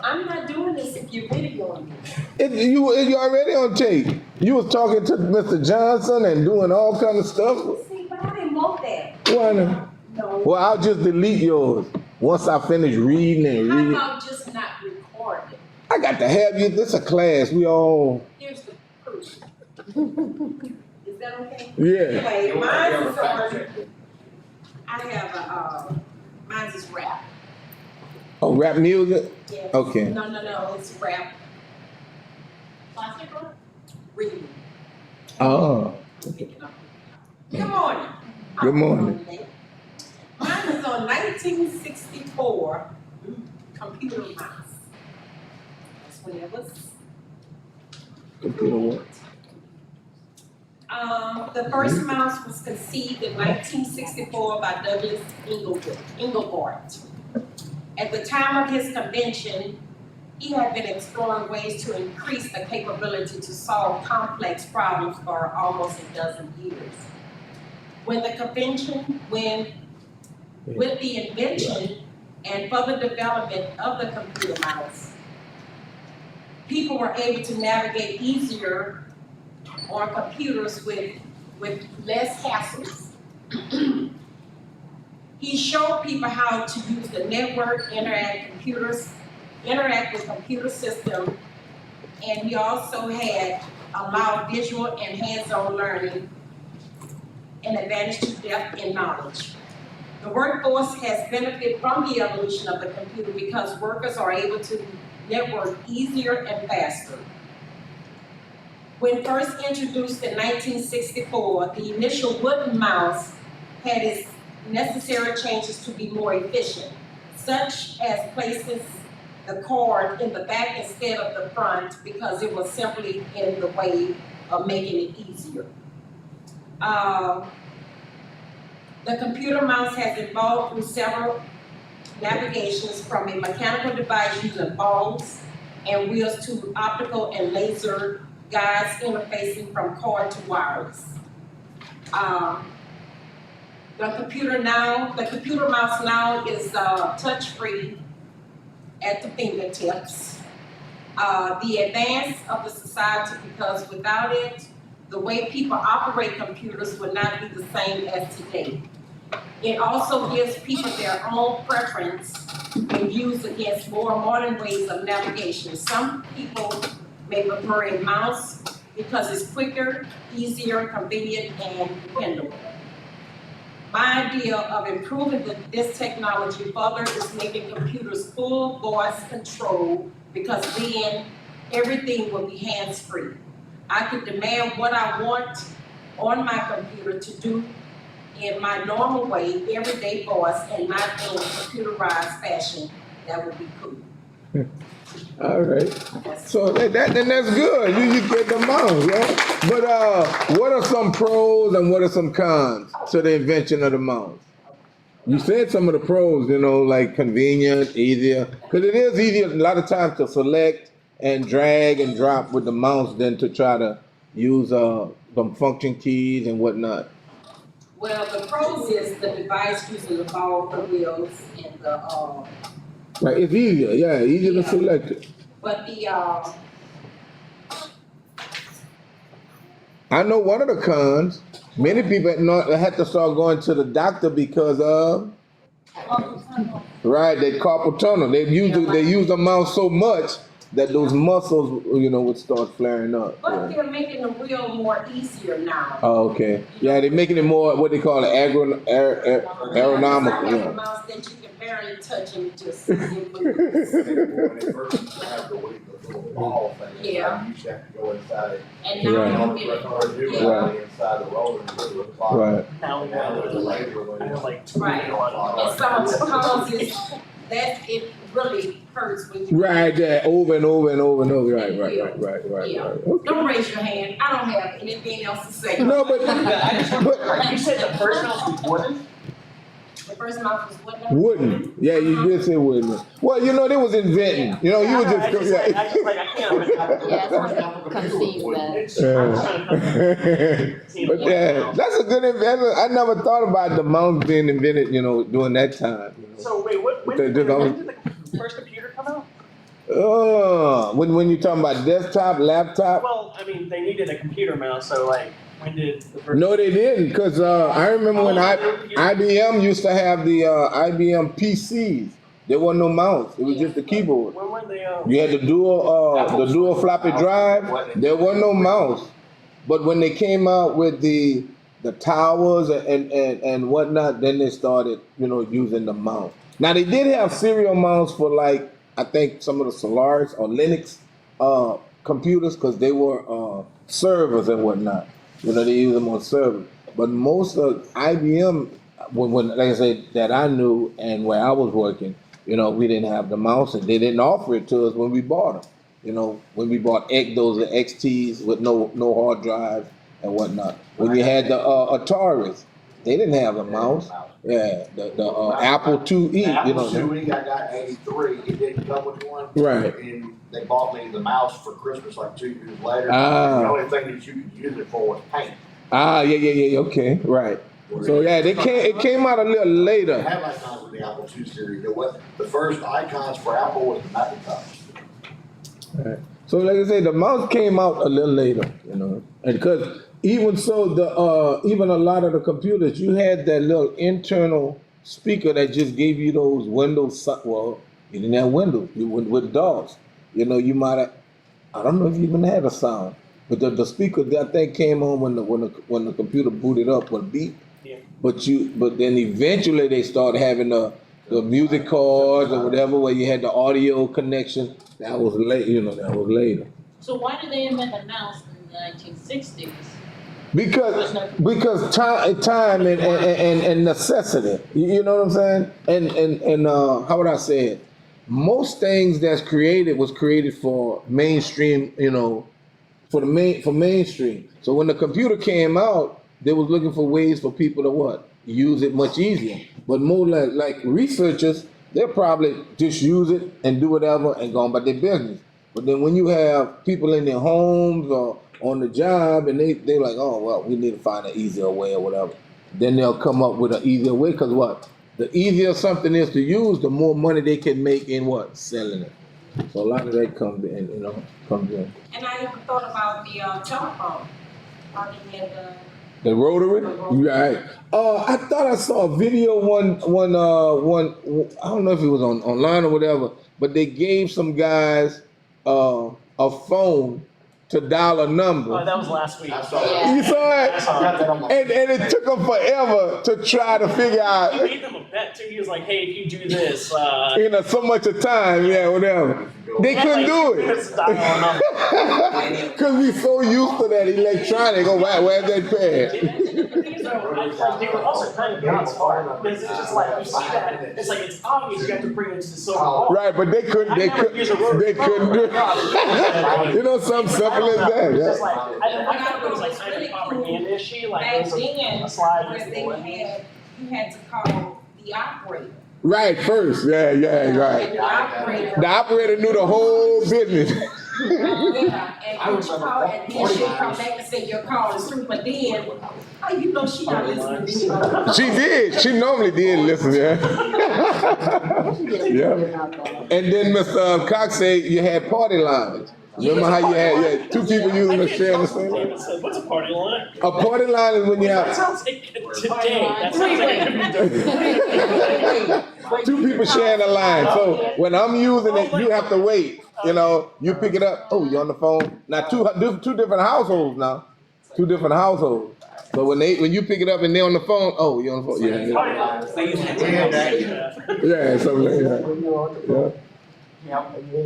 I'm not doing this if you're videoing me. You already on tape. You was talking to Mr. Johnson and doing all kind of stuff. See, but I didn't want that. Why not? No. Well, I'll just delete yours once I finish reading and How reading. about just not recording? I got to have you. This a class. We all. Here's the proof. Is that okay? Yeah. Anyway, mine is on, I have mine is rap. Oh, rap music. Yes. Okay. No, it's rap. Classic rock? Reading. Oh. Good morning. Good morning. Mine is on 1964 computer mouse. That's when it was. Computer what? The first mouse was conceived in 1964 by Douglas Engelbart. At the time of his convention, he had been exploring ways to increase the capability to solve complex problems for almost a dozen years. With the invention and further development of the computer mouse, people were able to navigate easier on computers with less hassles. He showed people how to use the network, interact with computer systems, and he also had allowed visual and hands-on learning an advantage to depth in knowledge. The workforce has benefited from the evolution of the computer because workers are able to network easier and faster. When first introduced in 1964, the initial wooden mouse had its necessary changes to be more efficient, such as places the cord in the back instead of the front because it was simply in the way of making it easier. The computer mouse has evolved through several navigations from a mechanical device using balls and wheels to optical and laser guides interfacing from cord to wireless. The computer mouse now is touch-free at the fingertips. The advance of the society, because without it, the way people operate computers would not be the same as today. It also gives people their own preference and views against more modern ways of navigation. Some people may prefer a mouse because it's quicker, easier, convenient, and dependable. My idea of improving this technology further is making computers full voice control because then everything will be hands-free. I can demand what I want on my computer to do in my normal way, everyday voice, and not in a computerized fashion. That would be cool. All right. So that's good. You get the mouse, right? But what are some pros and what are some cons to the invention of the mouse? You said some of the pros, like convenient, easier, because it is easier a lot of times to select and drag and drop with the mouse than to try to use some function keys and whatnot. Well, the pros is the device using the ball, the wheels, and the Right, it's easier, easier to select it. But I know one of the cons. Many people had to start going to the doctor because of right, they carpal tunnel. They use the mouse so much that those muscles, would start flaring up. But they're making the wheel more easier now. Oh, okay. Yeah, they're making it more what they call aeronomical. Yeah. Mouse that you can barely touch and just. Yeah. You just have to go inside. And now you get Inside the roller. Right. Now there's a laser. right. And some of the causes that it really hurts when you. Right there, over and over and over and over. Right. Yeah. Okay. Don't raise your hand. I don't have anything else to say. No, but You said the first mouse was wooden? The first mouse was what number? Wooden. Yeah, you did say wooden. Well, you know, they was inventing. You know, you were I just. just like, I can't. Yeah, it's hard to conceive that. It's I'm trying to But yeah, that's a good invention. I never thought about the mouse being invented, you know, during that time. You know. So wait, when did the first computer come out? When you talking about desktop, laptop? Well, I mean, they needed a computer mouse, so like, when did the first? No, they didn't, because I remember when IBM used to have the IBM PCs. There wasn't no mouse. It was just the keyboard. When were they? You had the dual floppy drive. There was no mouse. But when they came out with the towers and whatnot, then they started, you know, using the mouse. Now they did have serial mouse for like, I think some of the Solaris or Linux computers, because they were servers and whatnot. You know, they use them on servers. But most of IBM, when like I said, that I knew and where I was working, you know, we didn't have the mouse, and they didn't offer it to us when we bought them. You know, when we bought those XTs with no hard drives and whatnot. When you had the Ataris, they didn't have a mouse. Yeah, the Apple IIe. You know. Apple IIe I got in '83. It didn't come with one. Right. And they bought me the mouse for Christmas like 2 years later. Ah. The only thing that you could use it for was paint. Yeah. Okay, right. So yeah, it came out a little They later. have icons with the Apple II series. The first icons for Apple was the Macintosh. Right. So like I say, the mouse came out a little later, you know, and because even so, even a lot of the computers, you had that little internal speaker that just gave you those Windows. Well, you didn't have Windows. You went with DOS. You know, you might have. I don't know if you even had a sound, but the speaker that thing came on when the computer booted up would beep. Yeah. But then eventually they started having the music cards or whatever, where you had the audio connection. That was late, you know. That was later. So why did they invent the mouse in the 1960s? Because time and necessity. You know what I'm saying? And how would I say it? Most things that's created was created for mainstream. You know, for mainstream. So when the computer came out, they was looking for ways for people to what? Use it much easier. But more like researchers, they'll probably just use it and do whatever and go on about their business. But then when you have people in their homes or on the job and they're like, oh, well, we need to find an easier way or whatever. Then they'll come up with an easier way, because what? The easier something is to use, the more money they can make in what? Selling it. So a lot of that comes in, you know, comes in. And I even thought about the telephone. How they had The rotary? Right. I thought I saw a video one I don't know if it was online or whatever, but they gave some guys a phone to dial a number. Oh, that was last week. I saw Yeah. You saw it? I saw got that on my And it took them forever to try to figure He out, made them a bet too. He was like, "Hey, if you do this, you know, so much of time, yeah, whatever. They couldn't do it. Because we so used to that electronic. Oh, wow, where's that pad? Like, they were also kind of not smart, because it's just like you see that, it's like it's obvious you have to bring it to the silver ball. Right, but they couldn't do it. You know, something simple as that. It's just Yeah. like I thought it was like kind of propaganda-ish, like back there's then, a slide. was you had to call the operator. Right, first. Yeah, right. And the operator. The operator knew the whole business. Yeah, and when you call, and then she'll come back and say your call is through, but then, oh, you know she not listening to you. She did. She normally did listen, yeah. Yeah. And then Mr. Cox said you had party lines. Remember how you had two people using the sharing the same line? What's a party line? A party line is when you That have sounds like today. That sounds like it could be two people sharing a line. So when I'm using it, you have to wait. You know, you pick it up. Oh, you're on the phone. Now two different households now. Two different households. So when you pick it up and they're on the phone, oh, you're on the phone. Yeah, something like that. Yeah.